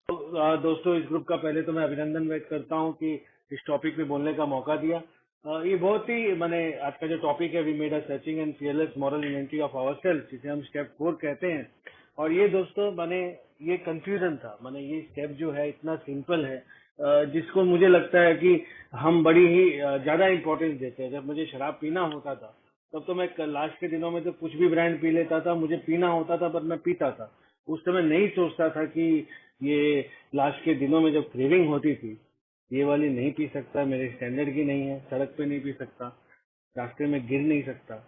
दोस्तों, इस ग्रुप का पहले तो मैं अभिनंदन व्यक्त करता हूं कि इस टॉपिक पे बोलने का मौका दिया। ये बहुत ही मैंने आज का जो टॉपिक है, we made a searching and fearless moral inventory of ourself, जिसे हम स्टेप 4 कहते हैं। और ये दोस्तों मैंने ये कंफ्यूजन था, मैंने ये स्टेप जो है इतना सिंपल है, जिसको मुझे लगता है कि हम बड़ी ही ज्यादा इंपॉर्टेंस देते हैं। जब मुझे शराब पीना होता था तब तो मैं लास्ट के दिनों में तो कुछ भी ब्रांड पी लेता था, मुझे पीना होता था पर मैं पीता था। उस समय नहीं सोचता था कि ये लास्ट के दिनों में जब क्रेविंग होती थी, ये वाली नहीं पी सकता, मेरे स्टैंडर्ड की नहीं है, सड़क पे नहीं पी सकता, रास्ते में गिर नहीं सकता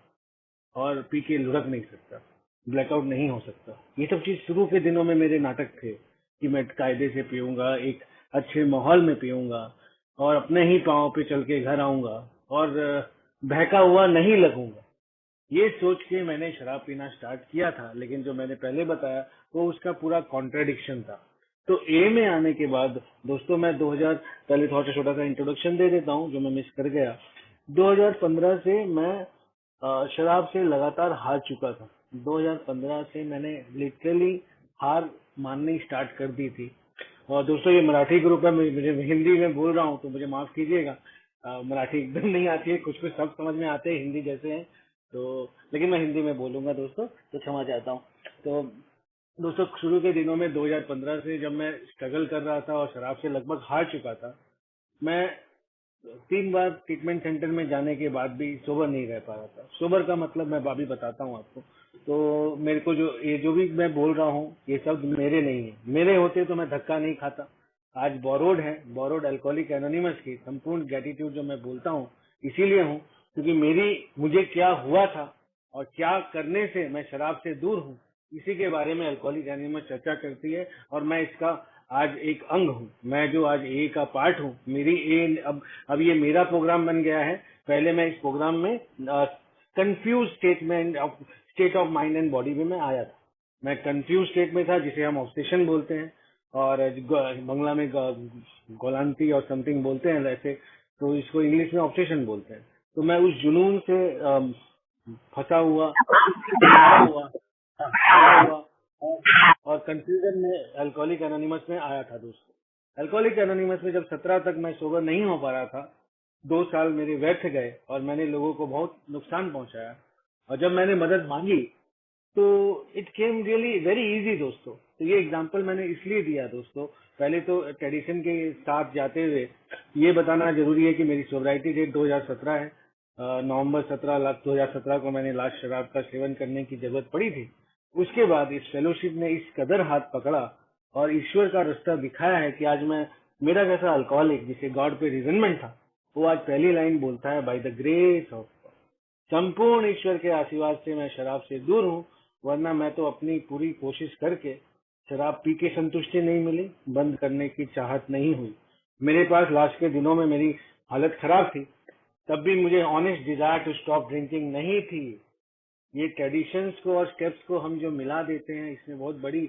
और पी के लुढ़क नहीं सकता, ब्लैकआउट नहीं हो सकता। ये सब चीज शुरू के दिनों में मेरे नाटक थे कि मैं कायदे से पीऊंगा, एक अच्छे माहौल में पीऊंगा और अपने ही पाँव पे चल के घर आऊंगा और बहका हुआ नहीं लगूंगा। ये सोच के मैंने शराब पीना स्टार्ट किया था, लेकिन जो मैंने पहले बताया वो उसका पूरा कॉन्ट्रेडिक्शन था। तो ए में आने के बाद दोस्तों मैं 2000, पहले थोड़ा सा छोटा सा इंट्रोडक्शन दे देता हूँ जो मैं मिस कर गया। 2015 से मैं शराब से लगातार हार चुका था। 2015 से मैंने लिटरली हार माननी स्टार्ट कर दी थी। और दोस्तों ये मराठी ग्रुप है, मुझे हिंदी में बोल रहा हूँ तो मुझे माफ कीजिएगा। मराठी एकदम नहीं आती है, कुछ कुछ शब्द समझ में आते हैं हिंदी जैसे हैं, तो लेकिन मैं हिंदी में बोलूंगा दोस्तों, तो क्षमा चाहता हूँ। तो दोस्तों शुरू के दिनों में 2015 से जब मैं स्ट्रगल कर रहा था और शराब से लगभग हार चुका था, मैं 3 बार ट्रीटमेंट सेंटर में जाने के बाद भी सोबर नहीं रह पा रहा था। सोबर का मतलब मैं अभी बताता हूँ आपको। तो मेरे को जो भी मैं बोल रहा हूँ ये शब्द मेरे नहीं है, मेरे होते तो मैं धक्का नहीं खाता। आज बोरोड है, बोरोड अल्कोहलिक एनोनिमस की संपूर्ण ग्रेटिट्यूड जो मैं बोलता हूँ इसीलिए हूँ क्योंकि मुझे क्या हुआ था और क्या करने से मैं शराब से दूर हूँ, इसी के बारे में अल्कोहलिक एनोनिमस चर्चा करती है। और मैं इसका आज एक अंग हूँ, मैं जो आज ए का पार्ट हूँ। मेरी ए अब ये मेरा प्रोग्राम बन गया है। पहले मैं इस प्रोग्राम में confuse state of mind and body में मैं आया था। मैं कंफ्यूज स्टेट में था जिसे हम ऑब्सेशन बोलते हैं, और बंगला में गोलांती और समथिंग बोलते हैं वैसे, तो इसको इंग्लिश में ऑब्सेशन बोलते हैं। तो मैं उस जुनून से फंसा हुआ, हारा हुआ और कंफ्यूजन में अल्कोहलिक एनोनिमस में आया था दोस्तों। अल्कोहलिक एनोनिमस में जब 17 तक मैं सोबर नहीं हो पा रहा था, 2 साल मेरे व्यर्थ गए और मैंने लोगों को बहुत नुकसान पहुंचाया। और जब मैंने मदद मांगी तो it came really very easy दोस्तों। तो ये एग्जांपल मैंने इसलिए दिया दोस्तों, पहले तो ट्रेडिशन के साथ जाते हुए ये बताना जरूरी है कि मेरी सोबराइटी डेट 2017 है। नवंबर 2017 को मैंने लास्ट शराब का सेवन करने की जरूरत पड़ी थी। उसके बाद इस फेलोशिप ने इस कदर हाथ पकड़ा और ईश्वर का रास्ता दिखाया है कि आज मैं, मेरा जैसा अल्कोहलिक जिसे गॉड पे रिजनमेंट था, वो आज पहली लाइन बोलता है, बाय द ग्रेस ऑफ संपूर्ण ईश्वर के आशीर्वाद से मैं शराब से दूर हूँ। वरना मैं तो अपनी पूरी कोशिश करके शराब पी के संतुष्टि नहीं मिली, बंद करने की चाहत नहीं हुई। मेरे पास लास्ट के दिनों में मेरी हालत खराब थी, तब भी मुझे honest desire to stop drinking नहीं थी। ये ट्रेडिशंस को और स्टेप्स को हम जो मिला देते हैं, इसमें बहुत बड़ी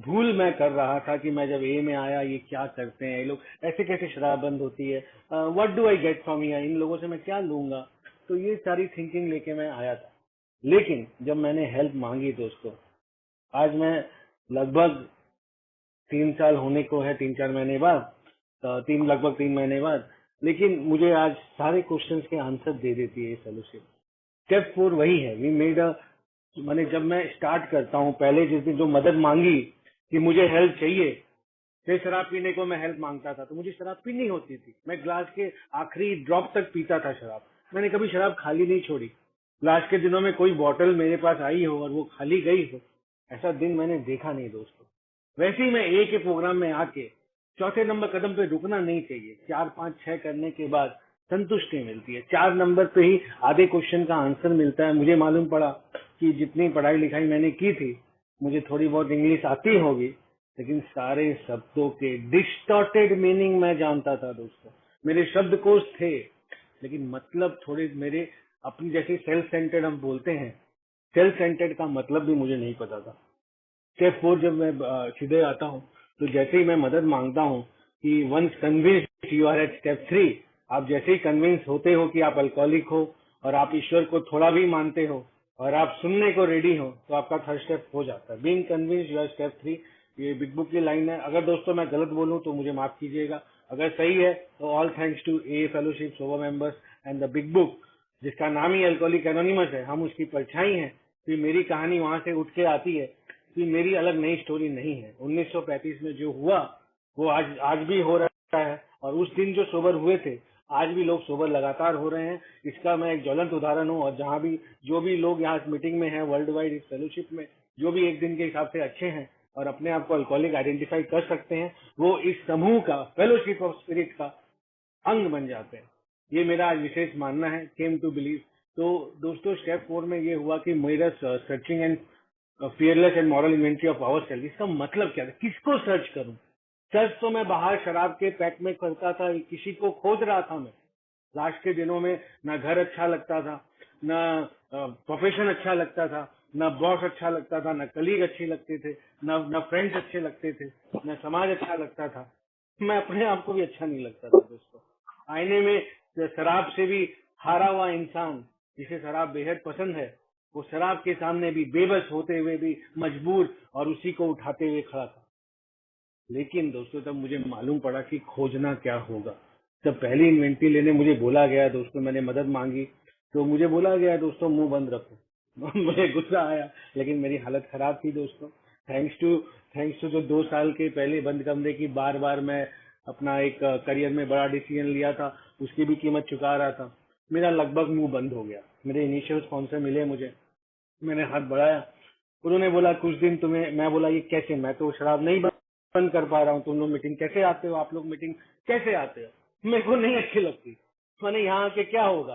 भूल मैं कर रहा था कि मैं जब ए में आया ये क्या करते हैं ये लोग, ऐसे कैसे शराब बंद होती है, what do I get from here, इन लोगों से मैं क्या लूंगा। तो ये सारी थिंकिंग लेके मैं आया था। लेकिन जब मैंने हेल्प मांगी दोस्तों, आज मैं लगभग 3 साल होने को है, 3-4 महीने बाद, लगभग 3 महीने बाद, लेकिन मुझे आज सारे क्वेश्चंस के आंसर दे देती है ये फेलोशिप। स्टेप 4 वही है, वी मेड अ, मैंने जब मैं स्टार्ट करता हूँ, पहले जिस दिन जो मदद मांगी कि मुझे हेल्प चाहिए, फिर शराब पीने को मैं हेल्प मांगता था तो मुझे शराब पीनी होती थी। मैं ग्लास के आखिरी ड्रॉप तक पीता था शराब। मैंने कभी शराब खाली नहीं छोड़ी। लास्ट के दिनों में कोई बोतल मेरे पास आई हो और वो खाली गई हो, ऐसा दिन मैंने देखा नहीं दोस्तों। वैसे ही मैं ए के प्रोग्राम में आके चौथे नंबर कदम पे रुकना नहीं चाहिए। 4, 5, 6 करने के बाद संतुष्टि मिलती है। 4 नंबर पे ही आधे क्वेश्चन का आंसर मिलता है। मुझे मालूम पड़ा कि जितनी पढ़ाई लिखाई मैंने की थी, मुझे थोड़ी बहुत इंग्लिश आती होगी, लेकिन सारे शब्दों के डिस्टॉर्टेड मीनिंग मैं जानता था दोस्तों। मेरे शब्दकोश थे, लेकिन मतलब थोड़े मेरे अपनी, जैसे सेल्फ सेंटर्ड हम बोलते हैं, सेल्फ सेंटर्ड का मतलब भी मुझे नहीं पता था। स्टेप 4 जब मैं सीधे आता हूँ, तो जैसे ही मैं मदद मांगता हूँ कि once convinced you are at step 3, आप जैसे ही कन्विंस होते हो कि आप अल्कोहलिक हो और आप ईश्वर को थोड़ा भी मानते हो और आप सुनने को रेडी हो, तो आपका थर्ड स्टेप हो जाता है। Being convinced you are step 3, ये बिग बुक की लाइन है। अगर दोस्तों मैं गलत बोलूं तो मुझे माफ कीजिएगा, अगर सही है तो all thanks to a fellowship, sober members and the big book, जिसका नाम ही अल्कोहलिक एनोनिमस है। हम उसकी परछाई हैं। फिर मेरी कहानी वहां से उठ के आती है कि मेरी अलग नई स्टोरी नहीं है। 1935 में जो हुआ वो आज आज भी हो रहा है, और उस दिन जो सोबर हुए थे आज भी लोग सोबर लगातार हो रहे हैं। इसका मैं एक ज्वलंत उदाहरण हूँ। और जहाँ भी जो भी लोग यहाँ मीटिंग में हैं वर्ल्ड वाइड इस फेलोशिप में, जो भी एक दिन के हिसाब से अच्छे हैं और अपने आप को अल्कोहलिक आइडेंटिफाई कर सकते हैं, वो इस समूह का, फेलोशिप ऑफ स्पिरिट का अंग बन जाते हैं। ये मेरा आज विशेष मानना है, केम टू बिलीव। तो दोस्तों स्टेप 4 में ये हुआ कि मेरा searching and fearless and moral inventory of our self. इसका मतलब क्या था, किसको सर्च करूं? सर्च तो मैं बाहर शराब के पैक में करता था, किसी को खोज रहा था मैं। लास्ट के दिनों में ना घर अच्छा लगता था, ना प्रोफेशन अच्छा लगता था, ना बॉस अच्छा लगता था, ना कलीग अच्छे लगते थे, ना फ्रेंड्स अच्छे लगते थे, ना समाज अच्छा लगता था। मैं अपने आप को भी अच्छा नहीं लगता था दोस्तों। आईने में शराब से भी हारा हुआ इंसान, जिसे शराब बेहद पसंद है, वो शराब के सामने भी बेबस होते हुए भी मजबूर और उसी को उठाते हुए खड़ा था। लेकिन दोस्तों तब मुझे मालूम पड़ा कि खोजना क्या होगा। जब पहली इन्वेंट्री लेने मुझे बोला गया दोस्तों, मैंने मदद मांगी तो मुझे बोला गया दोस्तों मुंह बंद रखो। मुझे गुस्सा आया, लेकिन मेरी हालत खराब थी दोस्तों। थैंक्स टू जो 2 साल के पहले बंद कमरे की बार बार मैं अपना एक करियर में बड़ा डिसीजन लिया था, उसकी भी कीमत चुका रहा था। मेरा लगभग मुंह बंद हो गया। मेरे इनिशियल स्पॉन्सर मिले मुझे, मैंने हाथ बढ़ाया, उन्होंने बोला कुछ दिन तुम्हें। मैं बोला ये कैसे, मैं तो शराब नहीं बंद कर पा रहा हूँ, तुम लोग मीटिंग कैसे आते हो, आप लोग मीटिंग कैसे आते हो? मेरे को नहीं अच्छी लगती। मैंने यहाँ आके क्या होगा,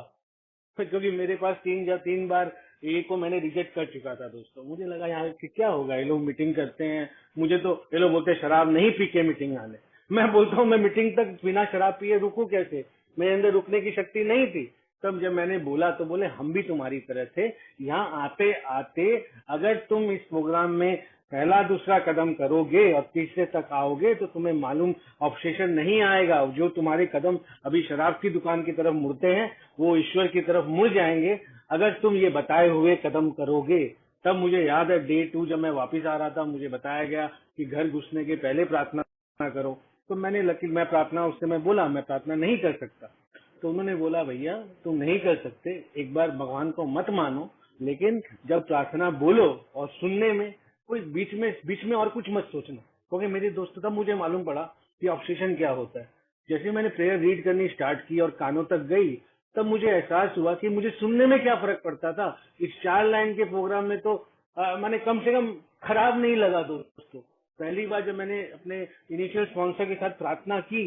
क्योंकि मेरे पास 3 बार ए को मैंने रिजेक्ट कर चुका था दोस्तों। मुझे लगा यहाँ कि क्या होगा, ये लोग मीटिंग करते हैं, मुझे तो ये लोग बोलते हैं शराब नहीं पी के मीटिंग आने। मैं बोलता हूँ मैं मीटिंग तक बिना शराब पिए रुकूं कैसे? मेरे अंदर रुकने की शक्ति नहीं थी। तब जब मैंने बोला तो बोले हम भी तुम्हारी तरह थे, यहाँ आते आते अगर तुम इस प्रोग्राम में पहला दूसरा कदम करोगे और तीसरे तक आओगे तो तुम्हें मालूम ऑब्सेशन नहीं आएगा। जो तुम्हारे कदम अभी शराब की दुकान की तरफ मुड़ते हैं वो ईश्वर की तरफ मुड़ जाएंगे अगर तुम ये बताए हुए कदम करोगे। तब मुझे याद है डे 2 जब मैं वापस आ रहा था, मुझे बताया गया कि घर घुसने के पहले प्रार्थना करो। तो मैं प्रार्थना उस समय बोला मैं प्रार्थना नहीं कर सकता। तो उन्होंने बोला भैया तुम नहीं कर सकते, एक बार भगवान को मत मानो, लेकिन जब प्रार्थना बोलो और सुनने में कोई बीच में और कुछ मत सोचना। क्योंकि मेरे दोस्तों तब मुझे मालूम पड़ा कि ऑब्सेशन क्या होता है। जैसे मैंने प्रेयर रीड करनी स्टार्ट की और कानों तक गई, तब मुझे एहसास हुआ कि मुझे सुनने में क्या फर्क पड़ता था। इस 4 लाइन के प्रोग्राम में तो मैंने कम से कम खराब नहीं लगा दोस्तों। पहली बार जब मैंने अपने इनिशियल स्पॉन्सर के साथ प्रार्थना की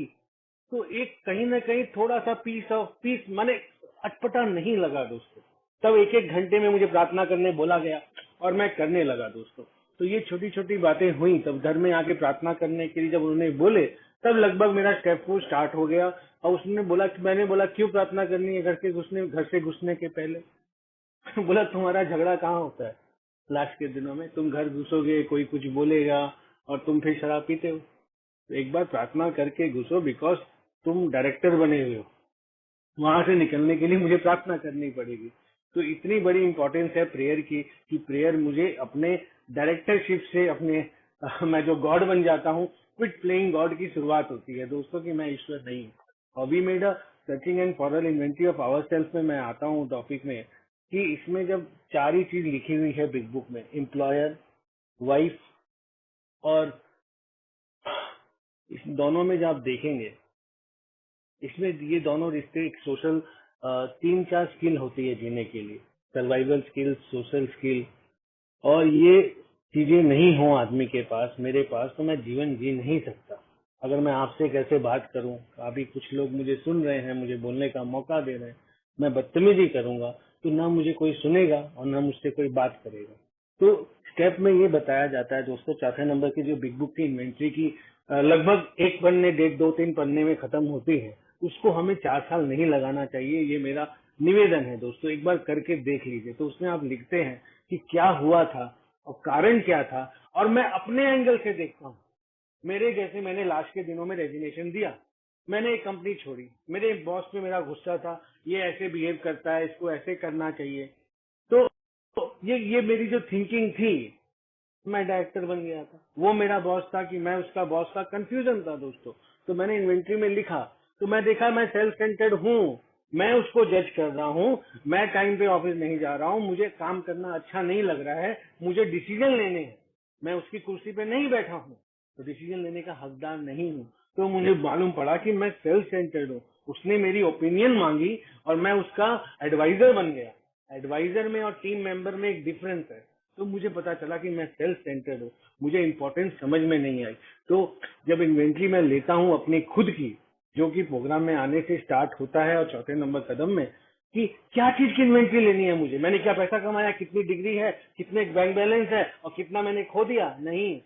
तो एक कहीं ना कहीं थोड़ा सा पीस माने अटपटा नहीं लगा दोस्तों। तब एक एक घंटे में मुझे प्रार्थना करने बोला गया और मैं करने लगा दोस्तों। तो ये छोटी छोटी बातें हुई। तब घर में आके प्रार्थना करने के लिए जब उन्होंने बोले तब लगभग मेरा स्टेप 4 स्टार्ट हो गया। और उसने बोला कि मैंने बोला क्यों प्रार्थना करनी है घर से घुसने के पहले? बोला तुम्हारा झगड़ा कहाँ होता है लास्ट के दिनों में, तुम घर घुसोगे कोई कुछ बोलेगा और तुम फिर शराब पीते हो। तो एक बार प्रार्थना करके घुसो, बिकॉज तुम डायरेक्टर बने हुए हो। वहां से निकलने के लिए मुझे प्रार्थना करनी पड़ेगी। तो इतनी बड़ी इंपॉर्टेंस है प्रेयर की कि प्रेयर मुझे अपने डायरेक्टरशिप से अपने मैं जो गॉड बन जाता हूँ, क्विट प्लेइंग गॉड की शुरुआत होती है दोस्तों कि मैं ईश्वर नहीं हूँ। अभी मेरा searching and moral inventory of our self में मैं आता हूँ टॉपिक में कि इसमें जब 4 ही चीज लिखी हुई है बिग बुक में, एम्प्लॉयर, वाइफ और इस दोनों में जब आप देखेंगे इसमें ये दोनों रिश्ते एक सोशल 3-4 स्किल होती है जीने के लिए, सर्वाइवल स्किल, सोशल स्किल। और ये चीजें नहीं हो आदमी के पास, मेरे पास, तो मैं जीवन जी नहीं सकता। अगर मैं आपसे कैसे बात करूं, अभी कुछ लोग मुझे सुन रहे हैं, मुझे बोलने का मौका दे रहे हैं, मैं बदतमीजी करूंगा तो ना मुझे कोई सुनेगा और ना मुझसे कोई बात करेगा। तो स्टेप में ये बताया जाता है दोस्तों, 4 नंबर की जो बिग बुक की इन्वेंट्री की लगभग एक पन्ने 1.5-2-3 पन्ने में खत्म होती है, उसको हमें 4 साल नहीं लगाना चाहिए। ये मेरा निवेदन है दोस्तों, एक बार करके देख लीजिए। तो उसमें आप लिखते हैं कि क्या हुआ था और कारण क्या था, और मैं अपने एंगल से देखता हूँ। मेरे जैसे मैंने लास्ट के दिनों में रेजिग्नेशन दिया, मैंने एक कंपनी छोड़ी, मेरे बॉस पे मेरा गुस्सा था, ये ऐसे बिहेव करता है, इसको ऐसे करना चाहिए। तो ये मेरी जो थिंकिंग थी, मैं डायरेक्टर बन गया था, वो मेरा बॉस था कि मैं उसका बॉस था, कंफ्यूजन था दोस्तों। तो मैंने इन्वेंट्री में लिखा, तो मैं देखा मैं सेल्फ सेंटर्ड हूँ, मैं उसको जज कर रहा हूँ, मैं टाइम पे ऑफिस नहीं जा रहा हूँ, मुझे काम करना अच्छा नहीं लग रहा है, मुझे डिसीजन लेने हैं, मैं उसकी कुर्सी पे नहीं बैठा हूँ, तो डिसीजन लेने का हकदार नहीं हूँ। तो मुझे मालूम पड़ा कि मैं सेल्फ सेंटर्ड हूँ। उसने मेरी ओपिनियन मांगी और मैं उसका एडवाइजर बन गया। एडवाइजर में और टीम मेंबर में एक डिफरेंस है। तो मुझे पता चला कि मैं सेल्फ सेंटर्ड हूँ, मुझे इम्पोर्टेंस समझ में नहीं आई। तो जब इन्वेंट्री में लेता हूँ अपनी खुद की, जो कि प्रोग्राम में आने से स्टार्ट होता है, और चौथे नंबर कदम में कि क्या चीज की इन्वेंट्री लेनी है मुझे, मैंने क्या पैसा कमाया, कितनी डिग्री है, कितने बैंक बैलेंस है और कितना मैंने खो दिया। नहीं,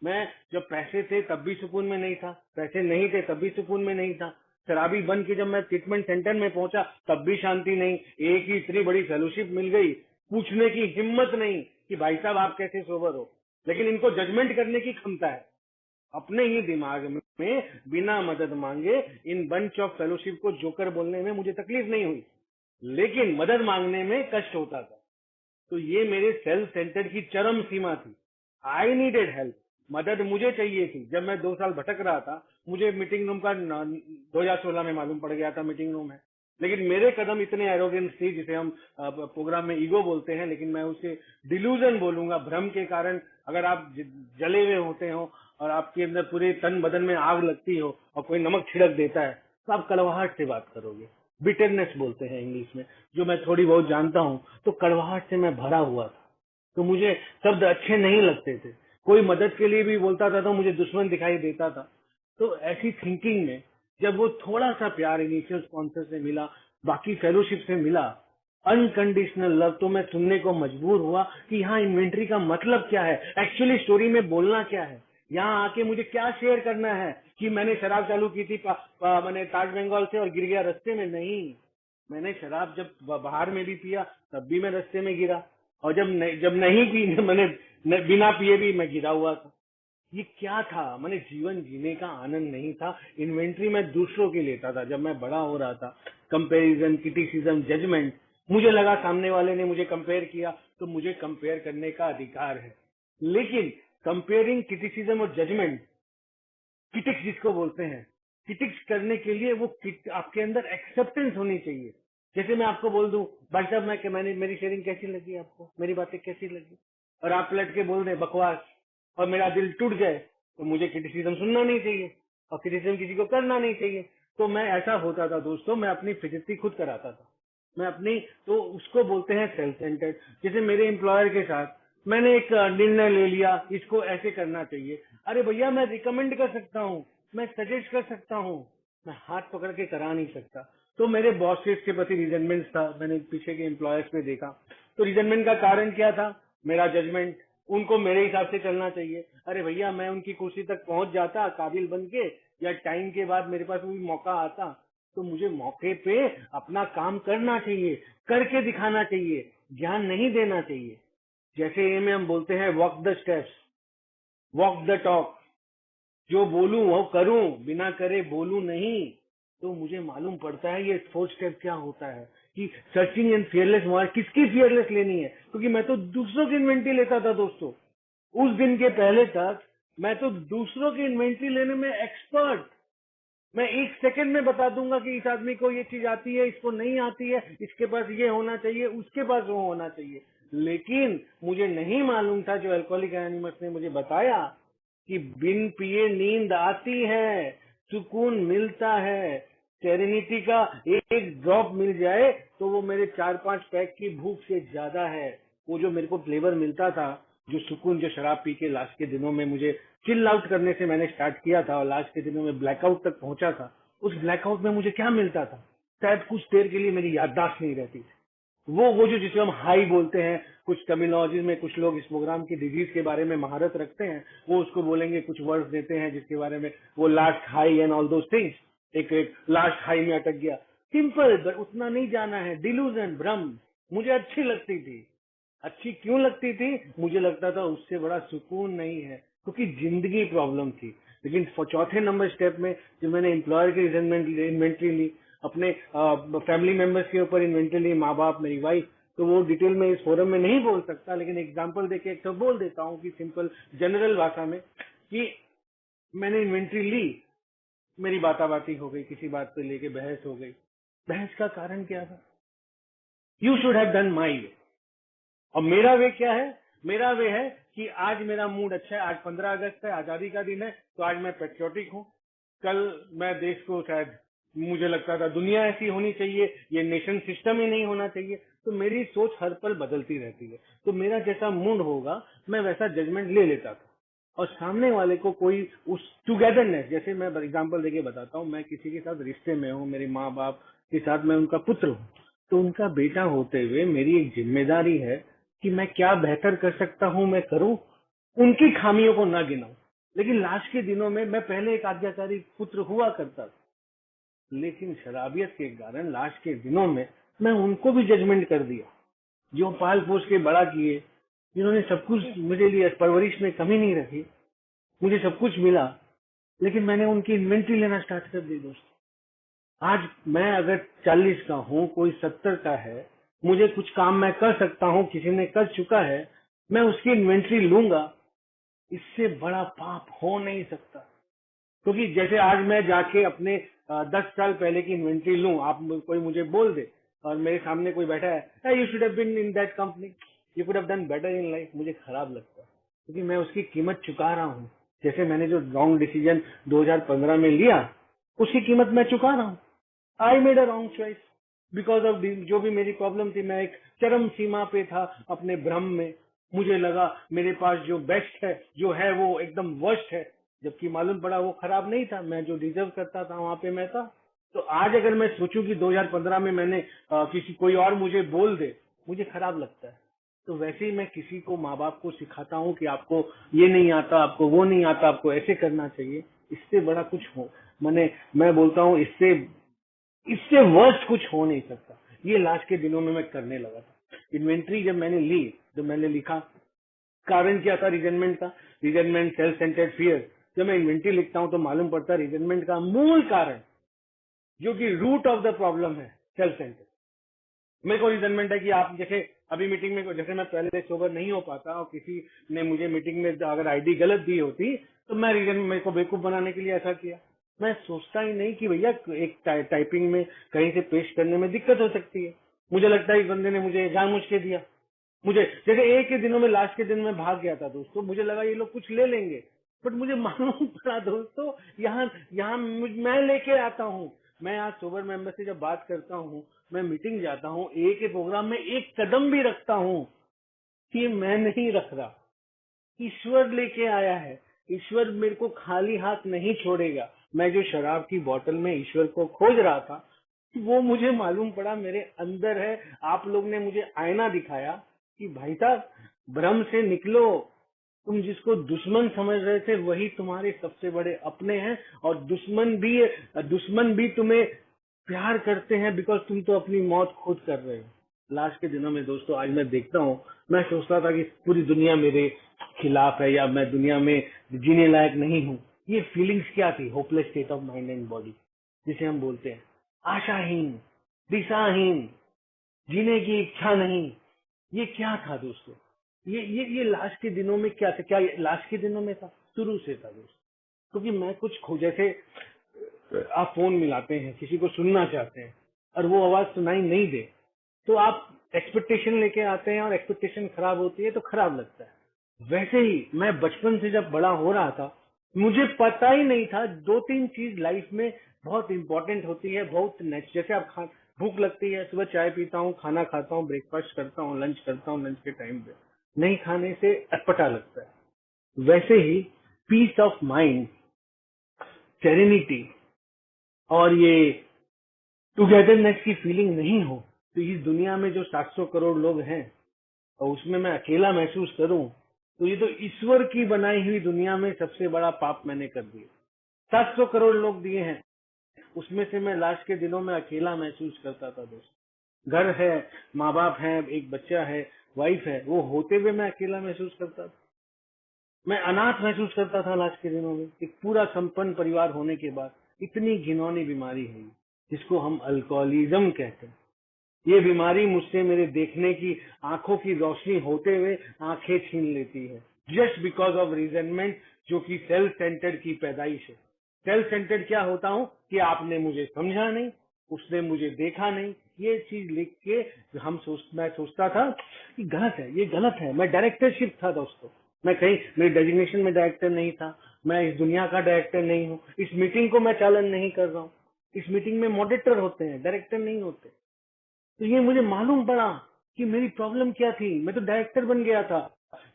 मैं जब पैसे थे तब भी सुकून में नहीं था, पैसे नहीं थे तब भी सुकून में नहीं था, शराबी बन के जब मैं ट्रीटमेंट सेंटर में पहुंचा तब भी शांति नहीं। एक ही इतनी बड़ी फेलोशिप मिल गई, पूछने की हिम्मत नहीं कि भाई साहब आप कैसे सोबर हो, लेकिन इनको जजमेंट करने की क्षमता है। अपने ही दिमाग में बिना मदद मांगे इन बंच ऑफ फेलोशिप को जोकर बोलने में मुझे तकलीफ नहीं हुई, लेकिन मदद मांगने में कष्ट होता था। तो ये मेरे सेल्फ सेंटर्ड की चरम सीमा थी। आई नीडेड हेल्प, मदद मुझे चाहिए थी। जब मैं 2 साल भटक रहा था, मुझे मीटिंग रूम का 2016 में मालूम पड़ गया था मीटिंग रूम है, लेकिन मेरे कदम इतने एरोगेंस थी, जिसे हम प्रोग्राम में ईगो बोलते हैं, लेकिन मैं उसे डिल्यूजन बोलूंगा, भ्रम के कारण। अगर आप जले हुए होते हो और आपके अंदर पूरे तन बदन में आग लगती हो और कोई नमक छिड़क देता है, तो आप कड़वाहट से बात करोगे। बिटरनेस बोलते हैं इंग्लिश में, जो मैं थोड़ी बहुत जानता हूँ। तो कड़वाहट से मैं भरा हुआ था, तो मुझे शब्द अच्छे नहीं लगते थे। कोई मदद के लिए भी बोलता था तो मुझे दुश्मन दिखाई देता था। तो ऐसी थिंकिंग में जब वो थोड़ा सा प्यार इनिशियल स्पॉन्सर से मिला, बाकी फेलोशिप से मिला, अनकंडीशनल लव, तो मैं सुनने को मजबूर हुआ कि यहाँ इन्वेंट्री का मतलब क्या है, एक्चुअली स्टोरी में बोलना क्या है, यहाँ आके मुझे क्या शेयर करना है। कि मैंने शराब चालू की थी मैंने ताज बंगाल से और गिर गया रास्ते में, नहीं। मैंने शराब जब बाहर में भी पिया तब भी मैं रास्ते में गिरा, और जब नहीं पी, मैंने बिना पिए भी मैं गिरा हुआ था। ये क्या था, मैंने जीवन जीने का आनंद नहीं था। इन्वेंट्री मैं दूसरों की लेता था। जब मैं बड़ा हो रहा था, कंपैरिजन, क्रिटिसिज्म, जजमेंट, मुझे लगा सामने वाले ने मुझे कंपेयर किया तो मुझे कंपेयर करने का अधिकार है। लेकिन कंपेयरिंग, क्रिटिसिज्म और जजमेंट, क्रिटिक्स जिसको बोलते हैं, क्रिटिक्स करने के लिए वो आपके अंदर एक्सेप्टेंस होनी चाहिए। जैसे मैं आपको बोल दूं, भाई साहब मैंने मेरी शेयरिंग कैसी लगी आपको, मेरी बातें कैसी लगी, और आप पलट के बोल दें बकवास, और मेरा दिल टूट जाए, तो मुझे क्रिटिसिज्म सुनना नहीं चाहिए और क्रिटिसिज्म किसी को करना नहीं चाहिए। तो मैं ऐसा होता था दोस्तों, मैं अपनी फिजिक्स खुद कराता था। मैं अपनी, तो उसको बोलते हैं सेल्फ सेंटर्ड। जैसे मेरे एम्प्लॉयर के साथ मैंने एक निर्णय ले लिया, इसको ऐसे करना चाहिए। अरे भैया, मैं रिकमेंड कर सकता हूँ, मैं सजेस्ट कर सकता हूँ, मैं हाथ पकड़ के करा नहीं सकता। तो मेरे बॉसेस के प्रति रिजेंटमेंट था, मैंने पीछे के एम्प्लॉयर्स में देखा। तो रिजेंटमेंट का कारण क्या था, मेरा जजमेंट, उनको मेरे हिसाब से चलना चाहिए। अरे भैया, मैं उनकी कुर्सी तक पहुंच जाता काबिल बन के, या टाइम के बाद मेरे पास भी मौका आता, तो मुझे मौके पे अपना काम करना चाहिए, करके दिखाना चाहिए, ज्ञान नहीं देना चाहिए। जैसे ये में हम बोलते हैं walk the steps, walk the talk, जो बोलूं वो करूं, बिना करे बोलूं नहीं। तो मुझे मालूम पड़ता है ये 4 स्टेप क्या होता है, कि सर्चिंग एंड फियरलेस मार्क, किसकी फियरलेस लेनी है, क्योंकि मैं तो दूसरों की इन्वेंट्री लेता था दोस्तों। उस दिन के पहले तक मैं तो दूसरों की इन्वेंट्री लेने में एक्सपर्ट, मैं 1 सेकंड में बता दूंगा कि इस आदमी को ये चीज आती है, इसको नहीं आती है, इसके पास ये होना चाहिए, उसके पास वो होना चाहिए। लेकिन मुझे नहीं मालूम था, जो अल्कोहलिक एनोनिमस ने मुझे बताया, कि बिन पिए नींद आती है, सुकून मिलता है, सेरेनिटी का एक ड्रॉप मिल जाए तो वो मेरे 4-5 पैक की भूख से ज्यादा है। वो जो मेरे को फ्लेवर मिलता था, जो सुकून, जो शराब पी के लास्ट के दिनों में मुझे चिल आउट करने से मैंने स्टार्ट किया था और लास्ट के दिनों में ब्लैकआउट तक पहुंचा था, उस ब्लैकआउट में मुझे क्या मिलता था, शायद कुछ देर के लिए मेरी याददाश्त नहीं रहती थी। वो जो जिसे हम हाई बोलते हैं, कुछ टर्मिनोलॉजी में कुछ लोग इस प्रोग्राम की डिजीज के बारे में महारत रखते हैं, वो उसको बोलेंगे, कुछ वर्ड्स देते हैं जिसके बारे में, वो last high and all those things, एक लास्ट हाई में अटक गया। सिंपल, उतना नहीं जाना है, डिल्यूजन, भ्रम। मुझे अच्छी लगती थी। अच्छी क्यों लगती थी, मुझे लगता था उससे बड़ा सुकून नहीं है, क्योंकि जिंदगी प्रॉब्लम थी। लेकिन चौथे नंबर स्टेप में जब मैंने एम्प्लॉयर की इन्वेंट्री ली, अपने फैमिली मेंबर्स के ऊपर इन्वेंट्री ली, माँ बाप, मेरी वाइफ, तो वो डिटेल में इस फोरम में नहीं बोल सकता, लेकिन एग्जांपल देके एक तो बोल देता हूँ कि सिंपल जनरल भाषा में कि मैंने इन्वेंट्री ली, मेरी बाताबाती हो गई, किसी बात पे लेके बहस हो गई। बहस का कारण क्या था? You should have done my way. और मेरा वे क्या है? मेरा वे है कि आज मेरा मूड अच्छा है, आज 15 अगस्त है, आजादी का दिन है, तो आज मैं पेट्रियोटिक हूँ। कल मैं देश को शायद, मुझे लगता था दुनिया ऐसी होनी चाहिए, ये नेशन सिस्टम ही नहीं होना चाहिए। तो मेरी सोच हर पल बदलती रहती है, तो मेरा जैसा मूड होगा मैं वैसा जजमेंट ले लेता था। और सामने वाले को कोई उस टुगेदरनेस, जैसे मैं एग्जांपल देके बताता हूँ, मैं किसी के साथ रिश्ते में हूँ, मेरे माँ बाप के साथ मैं उनका पुत्र हूँ, तो उनका बेटा होते हुए मेरी एक जिम्मेदारी है कि मैं क्या बेहतर कर सकता हूँ मैं करूँ, उनकी खामियों को ना गिनाऊं। लेकिन लास्ट के दिनों में मैं पहले एक आज्ञाकारी पुत्र हुआ करता था, लेकिन शराबियत के कारण लास्ट के दिनों में मैं उनको भी जजमेंट कर दिया, जो पाल पोस के बड़ा किए, जिन्होंने सब कुछ मुझे लिए, परवरिश में कमी नहीं रखी, मुझे सब कुछ मिला, लेकिन मैंने उनकी इन्वेंट्री लेना स्टार्ट कर दी। दोस्त, आज मैं अगर 40 का हूँ, कोई 70 का है, मुझे कुछ काम मैं कर सकता हूँ, किसी ने कर चुका है, मैं उसकी इन्वेंट्री लूंगा, इससे बड़ा पाप हो नहीं सकता। क्योंकि जैसे आज मैं जाके अपने 10 साल पहले की इन्वेंट्री लूं, आप कोई मुझे बोल दे और मेरे सामने कोई बैठा है, you should have been in that company, you could have done better in life, मुझे खराब लगता है, क्योंकि मैं उसकी कीमत चुका रहा हूँ। जैसे मैंने जो रॉन्ग डिसीजन 2015 में लिया, उसकी कीमत मैं चुका रहा हूँ। I made a wrong choice because of जो भी मेरी प्रॉब्लम थी, मैं एक चरम सीमा पे था अपने भ्रम में। मुझे लगा मेरे पास जो बेस्ट है, जो है वो एकदम वर्स्ट है, जबकि मालूम पड़ा वो खराब नहीं था। मैं जो डिजर्व करता था वहां पे मैं था। तो आज अगर मैं सोचूं कि 2015 में मैंने किसी कोई और मुझे बोल दे, मुझे खराब लगता है। तो वैसे ही मैं किसी को, माँ बाप को सिखाता हूँ कि आपको ये नहीं आता, आपको वो नहीं आता, आपको ऐसे करना चाहिए। इससे बड़ा कुछ हो, मैं बोलता हूँ इससे इससे वर्स्ट कुछ हो नहीं सकता। ये लास्ट के दिनों में मैं करने लगा था। इन्वेंट्री जब मैंने ली, जब मैंने लिखा, कारण क्या था रिजनमेंट का? रिजनमेंट, सेल्फ सेंटर्ड फियर। जब मैं इन्वेंट्री लिखता हूं तो मालूम पड़ता है रिजनमेंट का मूल कारण, जो कि रूट ऑफ द प्रॉब्लम है, सेल्फ सेंटर्ड। मेरे को रिजनमेंट है कि आप जैसे अभी मीटिंग में, जैसे मैं पहले सोबर नहीं हो पाता और किसी ने मुझे मीटिंग में अगर आईडी गलत दी होती, तो मैं रीजन मेरे को बेवकूफ बनाने के लिए ऐसा किया। मैं सोचता ही नहीं कि भैया एक टाइपिंग में कहीं से पेश करने में दिक्कत हो सकती है। मुझे लगता है इस बंदे ने मुझे जानबूझ के दिया। मुझे जैसे एक के दिनों में, लास्ट के दिन में भाग गया था दोस्तों, मुझे लगा ये लोग कुछ ले लेंगे, बट मुझे मालूम पड़ा दोस्तों, यहाँ यहाँ मैं लेके आता हूँ। मैं आज सोबर मेंबर से जब बात करता हूँ, मैं मीटिंग जाता हूँ, एक के प्रोग्राम में एक कदम भी रखता हूँ कि मैं नहीं रख रहा, ईश्वर लेके आया है। ईश्वर मेरे को खाली हाथ नहीं छोड़ेगा। मैं जो शराब की बोतल में ईश्वर को खोज रहा था, वो मुझे मालूम पड़ा मेरे अंदर है। आप लोग ने मुझे आईना दिखाया कि भाई साहब, भ्रम से निकलो। तुम जिसको दुश्मन समझ रहे थे, वही तुम्हारे सबसे बड़े अपने हैं। और दुश्मन भी तुम्हें प्यार करते हैं, बिकॉज तुम तो अपनी मौत खुद कर रहे हो। लास्ट के दिनों में दोस्तों, आज मैं देखता हूँ, मैं सोचता था कि पूरी दुनिया मेरे खिलाफ है या मैं दुनिया में जीने लायक नहीं हूँ। ये फीलिंग्स क्या थी? Hopeless state of mind and body, जिसे हम बोलते हैं आशाहीन, दिशाहीन, जीने की इच्छा नहीं। ये क्या था दोस्तों? ये लास्ट के दिनों में क्या था? क्या ये लास्ट के दिनों में था? शुरू से था दोस्तों। क्योंकि मैं कुछ जैसे आप फोन मिलाते हैं, किसी को सुनना चाहते हैं और वो आवाज सुनाई नहीं दे, तो आप एक्सपेक्टेशन लेके आते हैं और एक्सपेक्टेशन खराब होती है तो खराब लगता है। वैसे ही मैं बचपन से जब बड़ा हो रहा था, मुझे पता ही नहीं था 2-3 चीज लाइफ में बहुत इंपॉर्टेंट होती है, बहुत नेक्स्ट। जैसे आप भूख लगती है, सुबह चाय पीता हूँ, खाना खाता हूँ, ब्रेकफास्ट करता हूँ, लंच करता हूँ, लंच के टाइम पे नहीं खाने से अटपटा लगता है। वैसे ही पीस ऑफ माइंड, सेरेनिटी और ये टुगेदरनेस की फीलिंग नहीं हो, तो इस दुनिया में जो 700 करोड़ लोग हैं और उसमें मैं अकेला महसूस करूं, तो ये तो ईश्वर की बनाई हुई दुनिया में सबसे बड़ा पाप मैंने कर दिया। 700 करोड़ लोग दिए हैं, उसमें से मैं लास्ट के दिनों में अकेला महसूस करता था दोस्त। घर है, माँ बाप है, एक बच्चा है, वाइफ है, वो होते हुए मैं अकेला महसूस करता था। मैं अनाथ महसूस करता था लास्ट के दिनों में। एक पूरा संपन्न परिवार होने के बाद इतनी घिनौनी बीमारी है जिसको हम अल्कोहलिज्म कहते हैं। ये बीमारी मुझसे मेरे देखने की आंखों की रोशनी होते हुए आंखें छीन लेती है, जस्ट बिकॉज ऑफ रिजनमेंट, जो कि सेल्फ सेंटर्ड की पैदाइश है। सेल्फ सेंटर्ड क्या होता हूँ कि आपने मुझे समझा नहीं, उसने मुझे देखा नहीं। ये चीज लिख के मैं सोचता था कि गलत है, ये गलत है। मैं डायरेक्टरशिप था दोस्तों, मैं कहीं मेरी डेजिग्नेशन में डायरेक्टर नहीं था, मैं इस दुनिया का डायरेक्टर नहीं हूँ। इस मीटिंग को मैं चालन नहीं कर रहा हूँ। इस मीटिंग में मॉडरेटर होते हैं, डायरेक्टर नहीं होते। तो ये मुझे मालूम पड़ा कि मेरी प्रॉब्लम क्या थी। मैं तो डायरेक्टर बन गया था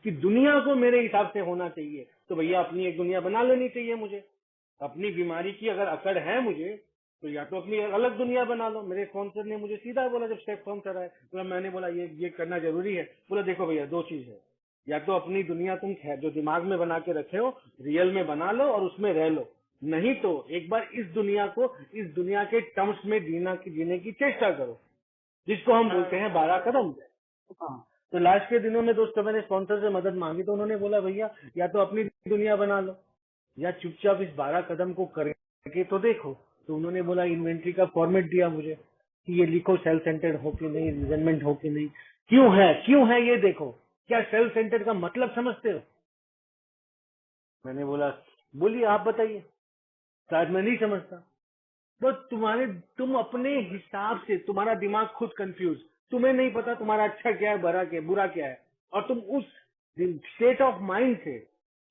कि दुनिया को मेरे हिसाब से होना चाहिए, तो भैया अपनी एक दुनिया बना लेनी चाहिए मुझे। अपनी बीमारी की अगर अकड़ है मुझे, तो या तो अपनी अलग दुनिया बना लो। मेरे स्पॉन्सर ने मुझे सीधा बोला जब स्टेप स्पॉन्सर आए, बोला, मैंने बोला ये करना जरूरी है। बोला देखो भैया, दो चीज है, या तो अपनी दुनिया तुम जो दिमाग में बना के रखे हो रियल में बना लो और उसमें रह लो, नहीं तो एक बार इस दुनिया को इस दुनिया के टर्म्स में जीने की चेष्टा करो, जिसको हम बोलते हैं 12 कदम। हाँ, तो लास्ट के दिनों में दोस्तों मैंने स्पॉन्सर से मदद मांगी, तो उन्होंने बोला भैया या तो अपनी दुनिया बना लो या चुपचाप इस 12 कदम को करके तो देखो। तो उन्होंने बोला, इन्वेंट्री का फॉर्मेट दिया मुझे कि ये लिखो सेल्फ सेंटर्ड हो कि नहीं, रिजनमेंट हो कि नहीं, क्यों है ये देखो। क्या सेल्फ सेंटर्ड का मतलब समझते हो? मैंने बोला, बोलिए आप बताइए। शायद मैं नहीं समझता। तो तुम अपने हिसाब से, तुम्हारा दिमाग खुद कंफ्यूज, तुम्हें नहीं पता तुम्हारा अच्छा क्या है, बुरा क्या है, और तुम उस स्टेट ऑफ माइंड से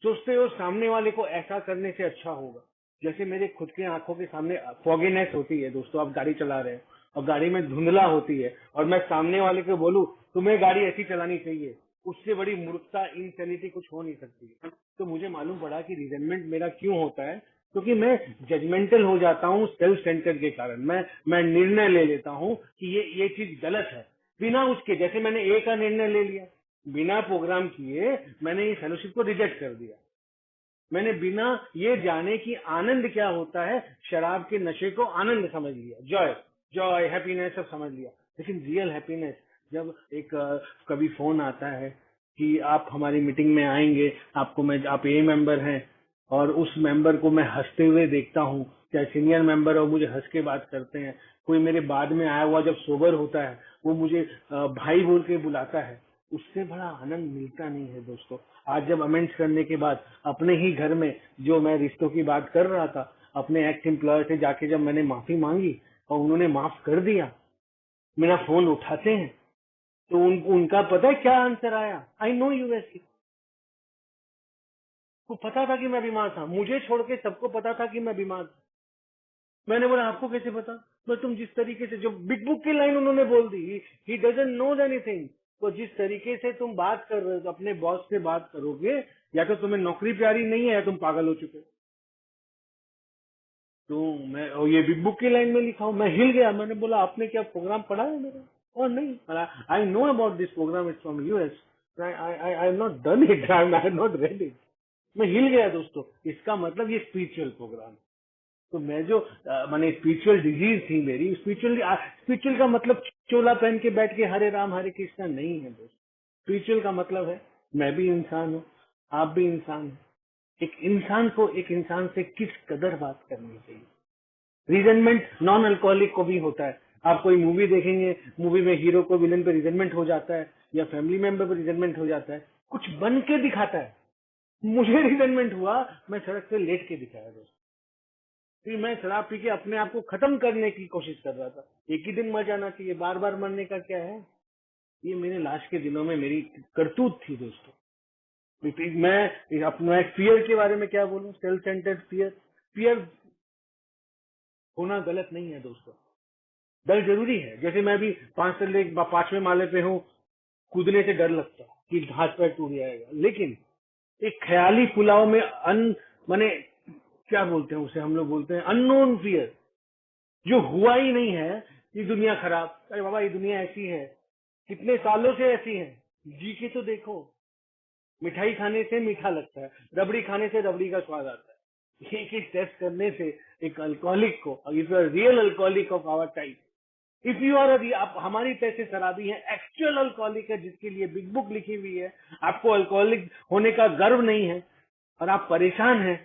सोचते हो सामने वाले को ऐसा करने से अच्छा होगा। जैसे मेरे खुद के आंखों के सामने फॉगीनेस होती है दोस्तों, आप गाड़ी चला रहे हो और गाड़ी में धुंधला होती है, और मैं सामने वाले को बोलूं तुम्हें गाड़ी ऐसी चलानी चाहिए, उससे बड़ी मूर्खता, इंसेनिटी कुछ हो नहीं सकती है। तो मुझे मालूम पड़ा कि रिजेंटमेंट मेरा क्यों होता है, क्योंकि मैं जजमेंटल हो जाता हूँ सेल्फ सेंटर के कारण। मैं निर्णय ले लेता हूँ कि ये चीज गलत है, बिना उसके। जैसे मैंने ए का निर्णय ले लिया, बिना प्रोग्राम किए मैंने ये फेलोशिप को रिजेक्ट कर दिया। मैंने बिना ये जाने कि आनंद क्या होता है, शराब के नशे को आनंद समझ लिया, जॉय हैप्पीनेस सब समझ लिया। लेकिन रियल हैप्पीनेस जब कभी फोन आता है कि आप हमारी मीटिंग में आएंगे, आप ए मेंबर हैं, और उस मेंबर को मैं हंसते हुए देखता हूँ, चाहे सीनियर मेंबर हो, मुझे हंस के बात करते हैं। कोई मेरे बाद में आया हुआ जब सोबर होता है, वो मुझे भाई बोल के बुलाता है, उससे बड़ा आनंद मिलता नहीं है दोस्तों। आज जब अमेंड्स करने के बाद अपने ही घर में, जो मैं रिश्तों की बात कर रहा था, अपने एक्स एम्प्लॉयर से जाके जब मैंने माफी मांगी और उन्होंने माफ कर दिया, मेरा फोन उठाते हैं, तो उनका पता है क्या आंसर आया? आई नो यू वैसी। को पता था कि मैं बीमार था, मुझे छोड़ के सबको पता था कि मैं बीमार था। मैंने बोला आपको कैसे पता? तो तुम जिस तरीके से, जो बिग बुक की लाइन उन्होंने बोल दी, ही डजंट नोज एनीथिंग। तो जिस तरीके से तुम बात कर रहे हो, अपने बॉस से बात करोगे, या तो तुम्हें नौकरी प्यारी नहीं है या तुम पागल हो चुके हो। तो मैं, और ये बिग बुक की लाइन में लिखा हूं। मैं हिल गया, मैंने बोला आपने क्या प्रोग्राम पढ़ा है मेरा? और नहीं, I know about this program, it's from US, I have not done it, I have not read it. मैं हिल गया दोस्तों। इसका मतलब ये स्पिरिचुअल प्रोग्राम है। तो मैं जो मैंने स्पिरिचुअल डिजीज थी मेरी, स्पिरिचुअल का मतलब चोला पहन के बैठ के हरे राम हरे कृष्णा नहीं है दोस्त। स्पिरिचुअल का मतलब है मैं भी इंसान हूँ, आप भी इंसान हैं। एक इंसान से किस कदर बात करनी चाहिए। रिजेंटमेंट नॉन अल्कोहलिक को भी होता है। आप कोई मूवी देखेंगे, मूवी में हीरो को विलन पे रिजेंटमेंट हो जाता है, या फैमिली मेंबर पे रिजेंटमेंट हो जाता है, कुछ बन के दिखाता है। मुझे रिजेंटमेंट हुआ, मैं सड़क पे लेट के दिखाया दोस्त, कि मैं शराब पी के अपने आप को खत्म करने की कोशिश कर रहा था। एक ही दिन मर जाना चाहिए, बार बार मरने का क्या है। ये मेरे लास्ट के दिनों में मेरी करतूत थी दोस्तों। मैं अपना फियर के बारे में क्या बोलूं, सेल्फ सेंटर्ड फियर। फियर होना गलत नहीं है दोस्तों, डर जरूरी है। जैसे मैं भी 5वें माले पे हूँ, कूदने से डर लगता है कि हाथ पैर टूट जाएगा, लेकिन एक ख्याली पुलाव में माने क्या बोलते हैं उसे, हम लोग बोलते हैं अननोन फियर, जो हुआ ही नहीं है। ये दुनिया खराब, अरे बाबा ये दुनिया ऐसी है, कितने सालों से ऐसी है, जी के तो देखो। मिठाई खाने से मीठा लगता है, रबड़ी खाने से रबड़ी का स्वाद आता है। एक टेस्ट करने से एक अल्कोहलिक को, if you are real alcoholic of our time, if you are आप हमारी पैसे शराबी है, एक्चुअल अल्कोहलिक है जिसके लिए बिग बुक लिखी हुई है, आपको अल्कोहलिक होने का गर्व नहीं है और आप परेशान हैं,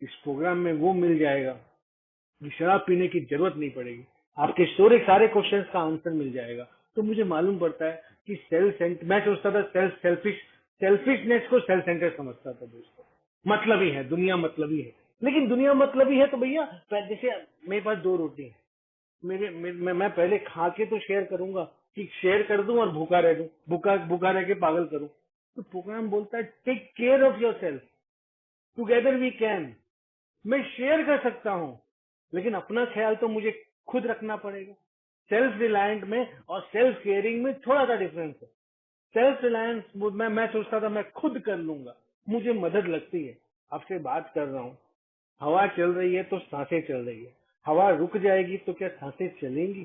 इस प्रोग्राम में वो मिल जाएगा कि शराब पीने की जरूरत नहीं पड़ेगी। आपके सारे क्वेश्चंस का आंसर मिल जाएगा। तो मुझे मालूम पड़ता है कि मैं सोचता था सेल्फिशनेस को सेल्फ सेंटर समझता था दोस्तों। मतलब ही है दुनिया, मतलब ही है। लेकिन दुनिया मतलब ही है तो भैया, जैसे मेरे पास 2 रोटी है, मैं पहले खा के तो शेयर करूंगा कि शेयर कर दूं और भूखा रह दूं, भूखा भूखा रह के पागल करूं। तो प्रोग्राम बोलता है take care of your self, together we can. मैं शेयर कर सकता हूँ, लेकिन अपना ख्याल तो मुझे खुद रखना पड़ेगा। सेल्फ रिलायंट में और सेल्फ केयरिंग में थोड़ा सा डिफरेंस है। सेल्फ रिलायंस मैं सोचता था मैं खुद कर लूंगा, मुझे मदद लगती है। आपसे बात कर रहा हूँ, हवा चल रही है तो सांसें चल रही है, हवा रुक जाएगी तो क्या सांसें चलेंगी?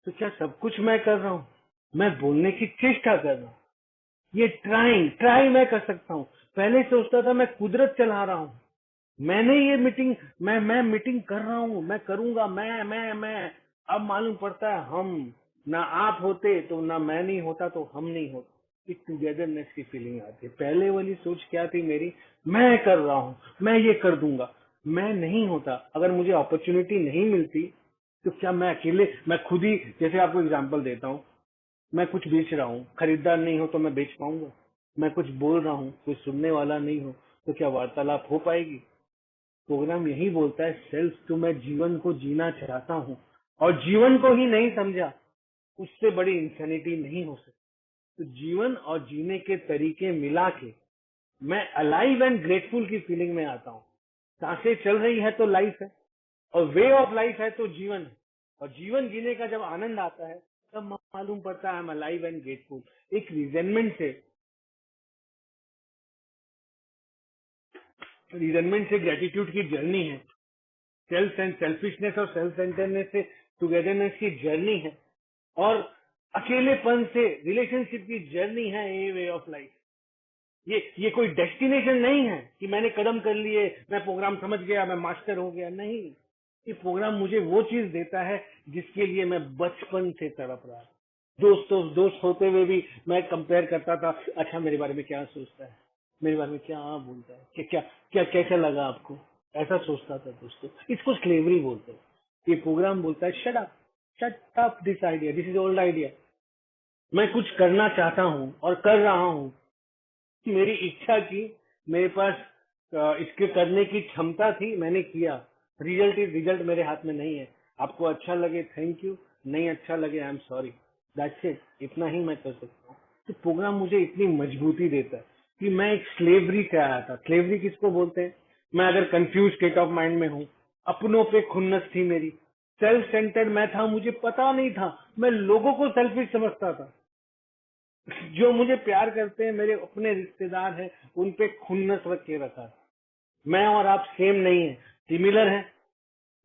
तो क्या सब कुछ मैं कर रहा हूँ? मैं बोलने की चेष्टा कर रहा हूँ। ये ट्राई मैं कर सकता हूँ। पहले सोचता था मैं कुदरत चला रहा हूँ, मैंने ये मीटिंग, मैं मीटिंग कर रहा हूँ, मैं करूंगा, मैं। अब मालूम पड़ता है हम ना, आप होते तो ना, मैं नहीं होता तो हम नहीं होते। एक टुगेदरनेस की फीलिंग आती है। पहले वाली सोच क्या थी मेरी, मैं कर रहा हूँ, मैं ये कर दूंगा। मैं नहीं होता, अगर मुझे अपॉर्चुनिटी नहीं मिलती तो क्या मैं अकेले, मैं खुद ही, जैसे आपको एग्जांपल देता हूँ, मैं कुछ बेच रहा हूँ, खरीदार नहीं हो तो मैं बेच पाऊंगा? मैं कुछ बोल रहा हूँ, कोई सुनने वाला नहीं हो तो क्या वार्तालाप हो पाएगी? प्रोग्राम यही बोलता है सेल्फ टू, मैं जीवन को जीना चाहता हूँ और जीवन को ही नहीं समझा, उससे बड़ी इंसानिटी नहीं हो सकती। तो जीवन और जीने के तरीके मिला के मैं अलाइव एंड ग्रेटफुल की फीलिंग में आता हूँ। सांसें चल रही है तो लाइफ है, और वे ऑफ लाइफ है तो जीवन है। और जीवन जीने का जब आनंद आता है तब मालूम पड़ता है I am alive and grateful. एक रिजेंटमेंट से ग्रेटिट्यूड की जर्नी है, सेल्फ एंड सेल्फिशनेस और सेल्फ सेंटरनेस से टुगेदरनेस की जर्नी है, और अकेलेपन से रिलेशनशिप की जर्नी है ये वे ऑफ लाइफ। ये कोई डेस्टिनेशन नहीं है कि मैंने कदम कर लिए, मैं प्रोग्राम समझ गया, मैं मास्टर हो गया। नहीं, ये प्रोग्राम मुझे वो चीज देता है जिसके लिए मैं बचपन से तड़प रहा। दोस्त होते हुए भी मैं कंपेयर करता था, अच्छा मेरे बारे में क्या सोचता है, मेरे बारे में क्या बोलता है, क्या क्या क्या कैसा लगा आपको, ऐसा सोचता था दोस्तों। इसको स्लेवरी बोलते हैं। ये प्रोग्राम बोलता है shut up this idea, this is old idea. मैं कुछ करना चाहता हूँ और कर रहा हूँ, मेरी इच्छा की, मेरे पास इसके करने की क्षमता थी, मैंने किया। रिजल्ट मेरे हाथ में नहीं है। आपको अच्छा लगे थैंक यू, नहीं अच्छा लगे I am sorry, that's it. इतना ही मैं कर सकता हूँ। तो प्रोग्राम मुझे इतनी मजबूती देता है कि मैं एक स्लेवरी से आया था। स्लेवरी किसको बोलते हैं? मैं अगर कंफ्यूज स्टेट ऑफ माइंड में हूँ, अपनों पे खुन्नस थी मेरी, सेल्फ सेंटर्ड मैं था, मुझे पता नहीं था, मैं लोगों को सेल्फिश समझता था। जो मुझे प्यार करते हैं, मेरे अपने रिश्तेदार हैं, उन पे खुन्नस रख के रखा है। मैं और आप सेम नहीं है, सिमिलर है।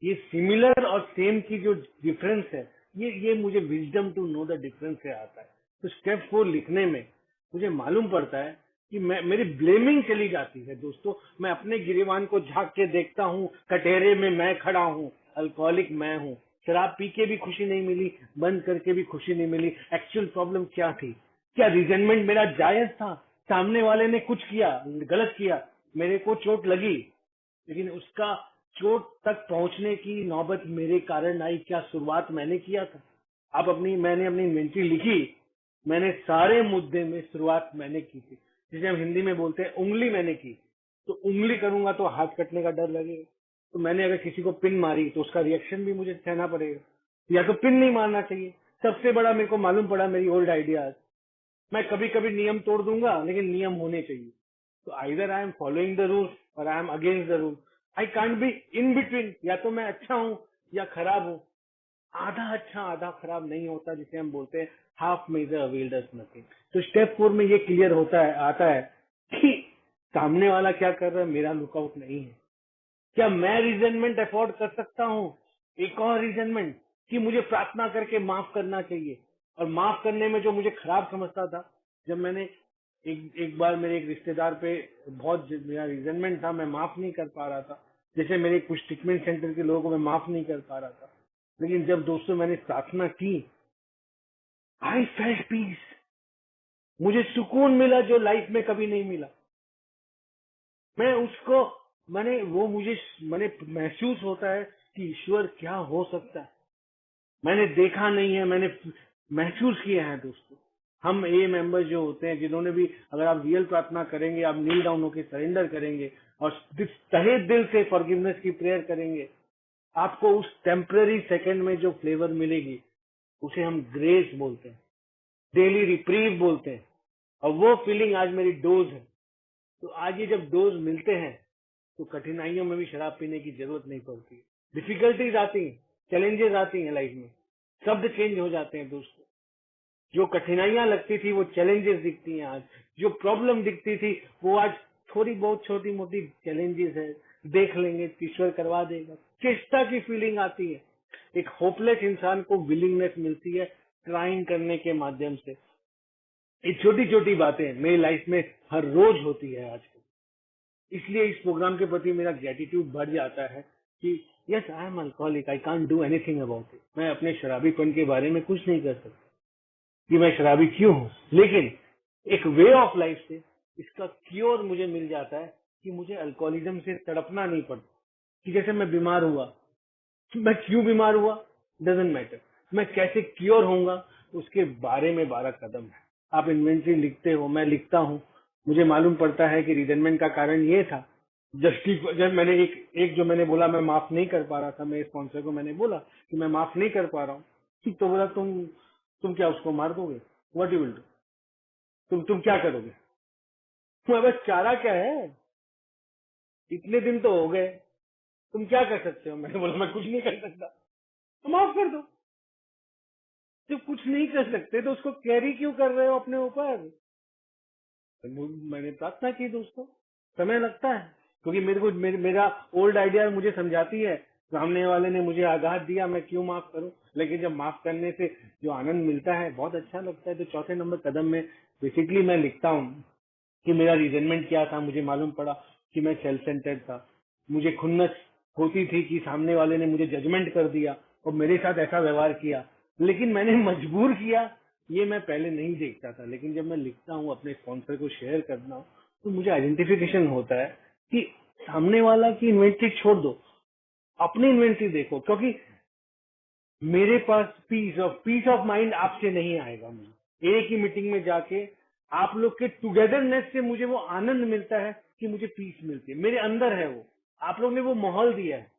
ये सिमिलर और सेम की जो डिफरेंस है, ये मुझे wisdom to know the difference से आता है। तो स्टेप 4 लिखने में मुझे मालूम पड़ता है कि मेरी ब्लेमिंग चली जाती है दोस्तों। मैं अपने गिरेबान को झांक के देखता हूँ, कटहरे में मैं खड़ा हूँ, अल्कोहलिक मैं हूँ। शराब पी के भी खुशी नहीं मिली, बंद करके भी खुशी नहीं मिली। एक्चुअल प्रॉब्लम क्या थी? क्या रिजेंटमेंट मेरा जायज था? सामने वाले ने कुछ किया, गलत किया, मेरे को चोट लगी, लेकिन उसका चोट तक पहुंचने की नौबत मेरे कारण आई। क्या शुरुआत मैंने किया था? मैंने अपनी इन्वेंटरी लिखी, मैंने सारे मुद्दे में शुरुआत मैंने की थी। जिसे हम हिंदी में बोलते हैं उंगली मैंने की। तो उंगली करूंगा तो हाथ कटने का डर लगेगा। तो मैंने अगर किसी को पिन मारी तो उसका रिएक्शन भी मुझे सहना पड़ेगा। या तो पिन नहीं मारना चाहिए। सबसे बड़ा मेरे को मालूम पड़ा मेरी ओल्ड आइडियाज, मैं कभी कभी नियम तोड़ दूंगा, लेकिन नियम होने चाहिए। तो either I am following the rule और I am against the rule. I can't be in between. या तो मैं अच्छा हूँ या खराब हूँ। आधा अच्छा आधा खराब नहीं होता, जिसे हम बोलते हैं half measure avail does nothing. तो स्टेप 4 में ये क्लियर होता है, आता है कि सामने वाला क्या कर रहा है मेरा लुकआउट नहीं है। क्या मैं रिजेंटमेंट अफोर्ड कर सकता हूँ? एक और रिजेंटमेंट कि मुझे प्रार्थना करके माफ करना चाहिए। और माफ करने में जो मुझे खराब समझता था, जब मैंने एक बार मेरे एक रिश्तेदार पे बहुत मेरा रिजेंटमेंट था, मैं माफ नहीं कर पा रहा था। जैसे मेरे कुछ ट्रीटमेंट सेंटर के लोगों को मैं माफ नहीं कर पा रहा था। लेकिन जब दोस्तों मैंने प्रार्थना की, आई फेल्ट पीस, मुझे सुकून मिला जो लाइफ में कभी नहीं मिला। मैं उसको मैंने वो मुझे मैंने महसूस होता है कि ईश्वर क्या हो सकता है। मैंने देखा नहीं है, मैंने महसूस किया है दोस्तों। हम ए मेंबर जो होते हैं, जिन्होंने भी, अगर आप रियल प्रार्थना करेंगे, आप नील डाउन होकर सरेंडर करेंगे और तहे दिल से फॉरगिवनेस की प्रेयर करेंगे, आपको उस टेम्पररी सेकंड में जो फ्लेवर मिलेगी उसे हम ग्रेस बोलते हैं, डेली रिप्रीव बोलते हैं। और वो फीलिंग आज मेरी डोज है। तो आज ये जब डोज मिलते हैं तो कठिनाइयों में भी शराब पीने की जरूरत नहीं पड़ती। डिफिकल्टीज आती हैं, चैलेंजेस आती हैं लाइफ में, शब्द चेंज हो जाते हैं दोस्तों। जो कठिनाइयां लगती थी वो चैलेंजेस दिखती हैं आज, जो प्रॉब्लम दिखती थी वो आज थोड़ी बहुत छोटी मोटी चैलेंजेस है, देख लेंगे, ईश्वर करवा देगा, चेष्टा की फीलिंग आती है। एक होपलेस इंसान को विलिंगनेस मिलती है ट्राइंग करने के माध्यम से। ये छोटी छोटी बातें मेरी लाइफ में हर रोज होती है आजकल। इसलिए इस प्रोग्राम के प्रति मेरा ग्रेटिट्यूड बढ़ जाता है कि yes, I am alcoholic, I can't do anything about it. मैं अपने शराबीपन के बारे में कुछ नहीं कर सकता कि मैं शराबी क्यों हूँ, लेकिन एक वे ऑफ लाइफ से इसका क्योर मुझे मिल जाता है कि मुझे अल्कोहलिज्म से तड़पना नहीं पड़ता। कि जैसे मैं बीमार हुआ, मैं क्यों बीमार हुआ डजेंट मैटर, मैं कैसे क्योर होऊंगा उसके बारे में 12 कदम है। आप इन्वेंटरी लिखते हो, मैं लिखता हूँ, मुझे मालूम पड़ता है कि रिजेंटमेंट का कारण ये था। जब मैंने एक जो मैंने बोला मैं माफ नहीं कर पा रहा था, मेरे स्पॉन्सर को मैंने बोला कि मैं माफ नहीं कर पा रहा हूँ, तो बोला तुम क्या उसको मार दोगे, व्हाट यू विल डू, तुम क्या करोगे, तुम्हारे पास चारा क्या है, इतने दिन तो हो गए, तुम क्या कर सकते हो। मैंने बोला मैं कुछ नहीं कर सकता, तो माफ कर दो। जब कुछ नहीं कर सकते तो उसको कैरी क्यों कर रहे हो अपने ऊपर। मैंने प्रार्थना की दोस्तों, समय लगता है, क्योंकि मेरा ओल्ड आइडिया मुझे समझाती है, सामने वाले ने मुझे आघात दिया, मैं क्यों माफ करूं। लेकिन जब माफ करने से जो आनंद मिलता है बहुत अच्छा लगता है। तो चौथे नंबर कदम में बेसिकली मैं लिखता हूँ कि मेरा रिजेंटमेंट क्या था। मुझे मालूम पड़ा कि मैं सेल्फ सेंटर्ड था, मुझे खुन्नस होती थी कि सामने वाले ने मुझे जजमेंट कर दिया और मेरे साथ ऐसा व्यवहार किया, लेकिन मैंने मजबूर किया, ये मैं पहले नहीं देखता था। लेकिन जब मैं लिखता हूँ, अपने स्पॉन्सर को शेयर करता हूँ, तो मुझे आइडेंटिफिकेशन होता है कि सामने वाला की इन्वेंटरी छोड़ दो, अपनी इन्वेंटरी देखो। क्योंकि मेरे पास पीस ऑफ माइंड आपसे नहीं आएगा। मुझे एक ही मीटिंग में जाके आप लोग के टुगेदरनेस से मुझे वो आनंद मिलता है कि मुझे पीस मिलती है, मेरे अंदर है वो। आप लोग ने वो माहौल दिया है,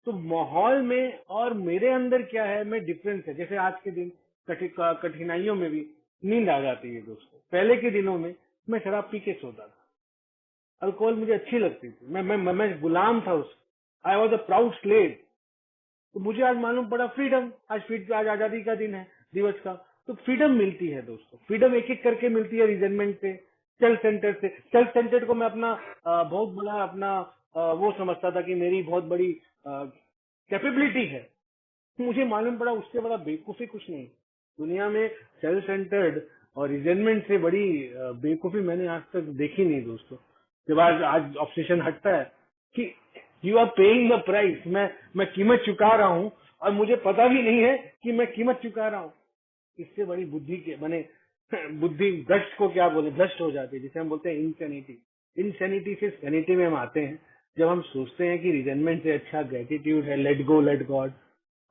तो माहौल में और मेरे अंदर क्या है, मैं डिफरेंस है। जैसे आज के दिन कठिनाइयों में भी नींद आ जाती है दोस्तों। पहले के दिनों में मैं शराब पी के सोता था, अल्कोहल मुझे अच्छी लगती थी, मैं गुलाम था उसका, I was a proud slave. तो मुझे आज मालूम पड़ा फ्रीडम, आज आजादी का दिन है, दिवस का। तो फ्रीडम मिलती है दोस्तों, फ्रीडम एक एक करके मिलती है रिजेंटमेंट से, सेल्फ सेंटर्ड से। सेल्फ सेंटर्ड को मैं अपना बहुत बड़ा अपना वो समझता था कि मेरी बहुत बड़ी कैपेबिलिटी है। मुझे मालूम पड़ा उससे बड़ा बेवकूफी कुछ नहीं दुनिया में। सेल्फ सेंटर्ड और रिजेंटमेंट से बड़ी बेवकूफी मैंने आज तक देखी नहीं दोस्तों। जब आज ऑब्सेशन हटता है कि you are paying the price, मैं कीमत चुका रहा हूँ और मुझे पता भी नहीं है कि मैं कीमत चुका रहा हूँ। इससे बड़ी बुद्धि के बने बुद्धि भ्रष्ट को क्या बोले, भ्रष्ट हो जाती है, जिसे हम बोलते हैं इंसैनिटी। इंसैनिटी से सैनिटी में हम आते हैं जब हम सोचते हैं कि रिजेंटमेंट से अच्छा ग्रेटिट्यूड है, लेट गो लेट गॉड।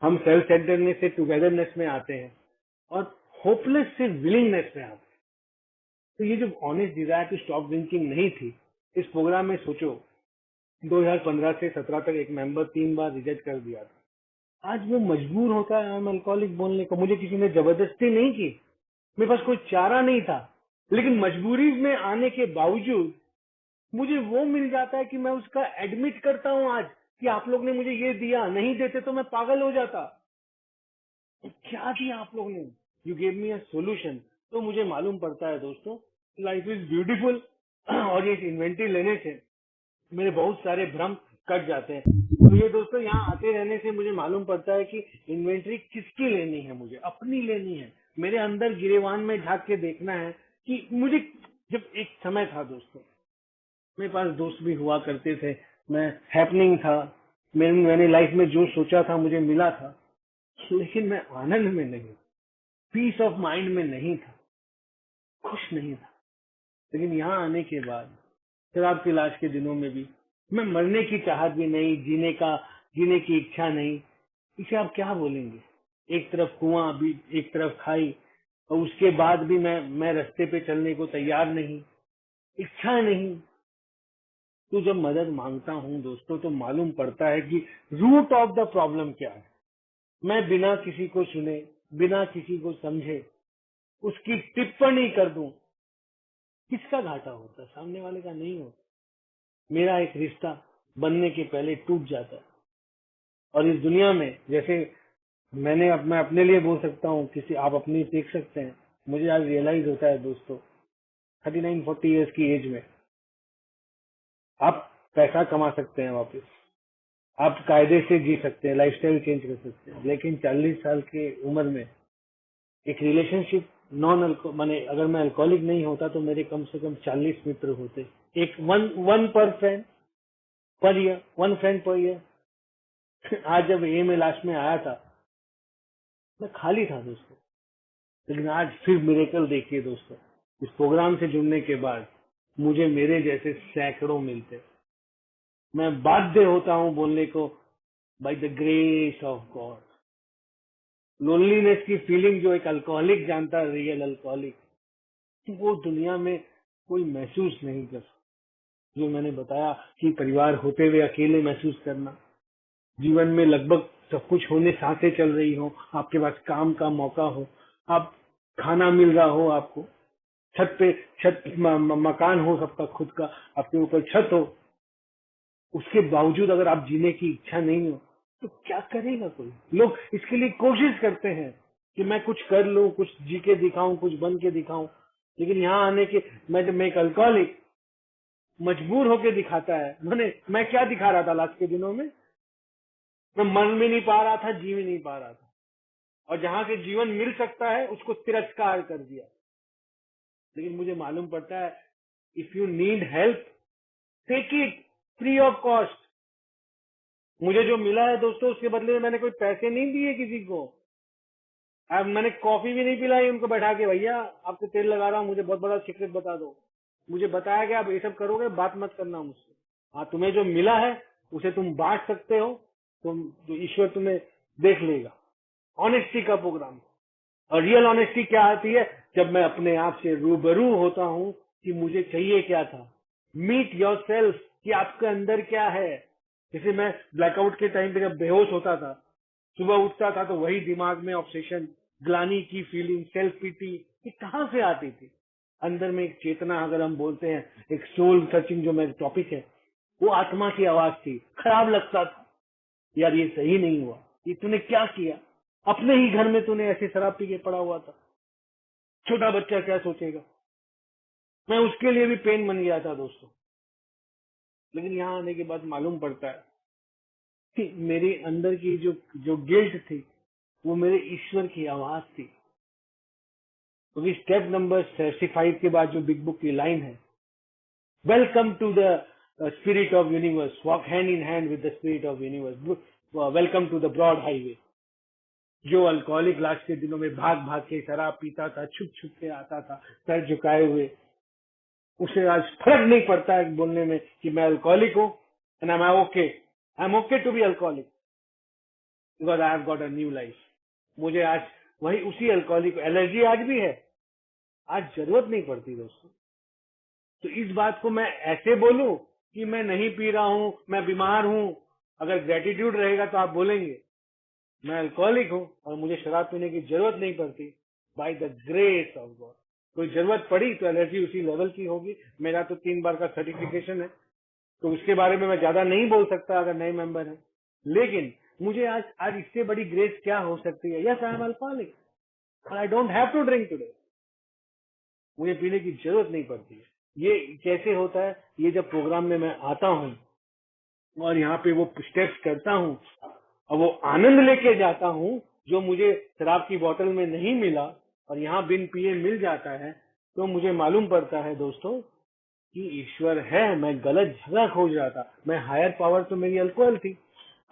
हम सेल्फ सेंटर्डनेस से टुगेदरनेस में आते हैं और होपलेस से विलिंगनेस में आते हैं। तो ये जो honest desire to stop drinking नहीं थी, इस प्रोग्राम में सोचो 2015 से 17 तक एक मेंबर 3 बार रिजेक्ट कर दिया था। आज वो मजबूर होता है हम अल्कोहलिक बोलने को। मुझे किसी ने जबरदस्ती नहीं की, मेरे पास कोई चारा नहीं था, लेकिन मजबूरी में आने के बावजूद मुझे वो मिल जाता है कि मैं उसका एडमिट करता हूँ आज कि आप लोग ने मुझे ये दिया, नहीं देते तो मैं पागल हो जाता। तो क्या दिया आप लोग ने, you gave me a solution. तो मुझे मालूम पड़ता है दोस्तों, लाइफ इज ब्यूटीफुल। और ये इन्वेंटरी लेने से मेरे बहुत सारे भ्रम कट जाते हैं। तो ये दोस्तों यहाँ आते रहने से मुझे मालूम पड़ता है कि इन्वेंटरी किसकी लेनी है, मुझे अपनी लेनी है। मेरे अंदर गिरेवान में झांक के देखना है कि मुझे, जब एक समय था दोस्तों, मेरे पास दोस्त भी हुआ करते थे, मैं हैपनिंग था, मैंने लाइफ में जो सोचा था मुझे मिला था, लेकिन मैं आनंद में नहीं, पीस ऑफ माइंड में नहीं था, खुश नहीं था। लेकिन यहाँ आने के बाद शराब की लाश के दिनों में भी मैं मरने की चाहत भी नहीं, जीने की इच्छा नहीं। इसे आप क्या बोलेंगे, एक तरफ कुआं भी, एक तरफ खाई, और उसके बाद भी मैं रास्ते पे चलने को तैयार नहीं, इच्छा नहीं। तो जब मदद मांगता हूँ दोस्तों, तो मालूम पड़ता है कि रूट ऑफ द प्रॉब्लम क्या है। मैं बिना किसी को सुने, बिना किसी को समझे उसकी टिप्पणी कर दूं, किसका घाटा होता है? सामने वाले का नहीं होता। मेरा एक रिश्ता बनने के पहले टूट जाता है। और इस दुनिया में, जैसे मैं अपने लिए बोल सकता हूँ, किसी आप अपनी देख सकते हैं, मुझे आज रियलाइज होता है दोस्तों, 39-40 ईयर्स की एज में आप पैसा कमा सकते हैं वापस, आप कायदे से जी सकते हैं, लाइफस्टाइल चेंज कर सकते हैं, लेकिन 40 साल की उम्र में एक रिलेशनशिप माने अगर मैं अल्कोहलिक नहीं होता तो मेरे कम से कम 40 मित्र होते। एक वन पर friend per year, one friend per year. आज जब ए में लास्ट में आया था, मैं खाली था दोस्तों, लेकिन आज फिर मिरेकल देखिए दोस्तों, इस प्रोग्राम से जुड़ने के बाद मुझे मेरे जैसे सैकड़ों मिलते। मैं बाध्य होता हूँ बोलने को, by the grace of God. Loneliness की फीलिंग जो एक अल्कोहलिक जानता है, रियल अल्कोहलिक, वो दुनिया में कोई महसूस नहीं कर सकता। जो मैंने बताया कि परिवार होते हुए अकेले महसूस करना, जीवन में लगभग सब कुछ होने, सांसें चल रही हो, आपके पास काम का मौका हो, आप खाना मिल रहा हो, आपको छत पे मकान हो सबका खुद का, आपके ऊपर छत हो, उसके बावजूद अगर आप जीने की इच्छा नहीं हो तो क्या करेगा कोई? लोग इसके लिए कोशिश करते हैं कि मैं कुछ कर लूं, कुछ जी के दिखाऊं, कुछ बन के दिखाऊं, लेकिन यहाँ आने के मैं एक अल्कोहलिक मजबूर होके दिखाता है। मैं क्या दिखा रहा था लास्ट के दिनों में? मैं मर भी नहीं पा रहा था, जी भी नहीं पा रहा था, और जहां से जीवन मिल सकता है उसको तिरस्कार कर दिया। लेकिन मुझे मालूम पड़ता है, if you need help, take it free of cost. मुझे जो मिला है दोस्तों, उसके बदले में मैंने कोई पैसे नहीं दिए किसी को। अब मैंने कॉफी भी नहीं पिलाई उनको बैठा के, भैया आपको तेल लगा रहा हूँ, मुझे बहुत बड़ा सीक्रेट बता दो। मुझे बताया कि आप ये सब करोगे, बात मत करना मुझसे। हाँ, तुम्हें जो मिला है उसे तुम बांट सकते हो, तुम जो ईश्वर तुम्हें देख लेगा। ऑनेस्टी का प्रोग्राम। और रियल ऑनेस्टी क्या आती है? जब मैं अपने आप से रूबरू होता हूँ कि मुझे चाहिए क्या था। मीट योर सेल्फ, कि आपके अंदर क्या है। जैसे मैं ब्लैकआउट के टाइम पे जब बेहोश होता था, सुबह उठता था तो वही दिमाग में ऑब्सेशन, ग्लानी की फीलिंग, सेल्फ पीटी, ये कहाँ से आती थी? अंदर में एक चेतना, अगर हम बोलते हैं, एक सोल सर्चिंग जो मेरा टॉपिक है, वो आत्मा की आवाज थी। खराब लगता था, यार ये सही नहीं हुआ, ये तूने क्या किया? अपने ही घर में तूने ऐसे शराब पी के पड़ा हुआ था, छोटा बच्चा क्या सोचेगा? मैं उसके लिए भी पेन बन गया था दोस्तों। लेकिन यहाँ आने के बाद मालूम पड़ता है कि मेरे अंदर की जो जो गिल्ट थी, वो मेरे ईश्वर की आवाज थी। क्योंकि स्टेप नंबर 65 के बाद जो बिग बुक की लाइन है, welcome to the spirit of universe, walk hand in hand with the spirit of universe, welcome to the broad highway. जो अल्कोहलिक लास्ट के दिनों में भाग भाग के शराब पीता था, छुप छुप के आता था सर झुकाए हुए, उसे आज फर्क नहीं पड़ता है बोलने में कि मैं अल्कोहलिक हूँ, and I am okay to be alcoholic because I have got a new life. मुझे आज वही उसी अल्कोहलिक, एलर्जी आज भी है, आज जरूरत नहीं पड़ती दोस्तों। तो इस बात को मैं ऐसे बोलूं कि मैं नहीं पी रहा हूँ, मैं बीमार हूँ, अगर ग्रेटिट्यूड रहेगा तो आप बोलेंगे मैं अल्कोहलिक हूँ और मुझे शराब पीने की जरूरत नहीं पड़ती, by the grace of God. कोई जरूरत पड़ी तो एलर्जी उसी लेवल की होगी। मेरा तो 3 बार का सर्टिफिकेशन है, तो उसके बारे में मैं ज्यादा नहीं बोल सकता अगर नए मेंबर हैं। लेकिन मुझे आज इससे बड़ी ग्रेस क्या हो सकती है? Yes, I am alcoholic, I don't have to drink today. मुझे पीने की जरूरत नहीं पड़ती है। ये कैसे होता है? ये जब प्रोग्राम में मैं आता हूँ और यहाँ पे वो स्टेप्स करता हूँ और वो आनंद लेके जाता हूँ जो मुझे शराब की बोतल में नहीं मिला और यहाँ बिन पिए मिल जाता है, तो मुझे मालूम पड़ता है दोस्तों कि ईश्वर है। मैं गलत जगह खोज रहा था। मैं हायर पावर, तो मेरी अल्कोहल थी,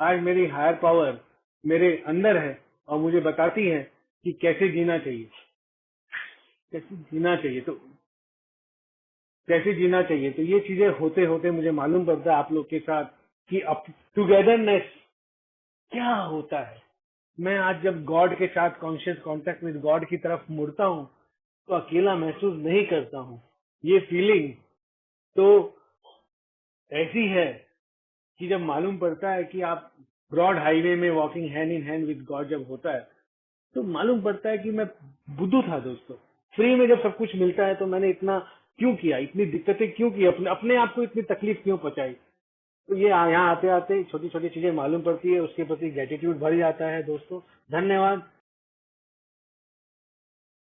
आज मेरी हायर पावर मेरे अंदर है और मुझे बताती है कि कैसे जीना चाहिए, कैसे जीना चाहिए। तो कैसे जीना चाहिए, तो ये चीजें होते होते मुझे मालूम पड़ता है आप लोग के साथ कि टुगेदरनेस क्या होता है। मैं आज जब गॉड के साथ कॉन्शियस कांटेक्ट विद गॉड की तरफ मुड़ता हूँ तो अकेला महसूस नहीं करता हूँ। ये फीलिंग तो ऐसी है कि जब मालूम पड़ता है कि आप ब्रॉड हाईवे में walking hand in hand with God जब होता है तो मालूम पड़ता है कि मैं बुद्धू था दोस्तों। फ्री में जब सब कुछ मिलता है तो मैंने इतना क्यों किया, इतनी दिक्कतें क्यों की, अपने अपने आप को इतनी तकलीफ क्यों पहुंचाई। तो ये यहाँ आते आते छोटी छोटी चीजें मालूम पड़ती है, उसके प्रति ग्रेटिट्यूड बढ़ जाता है दोस्तों। धन्यवाद।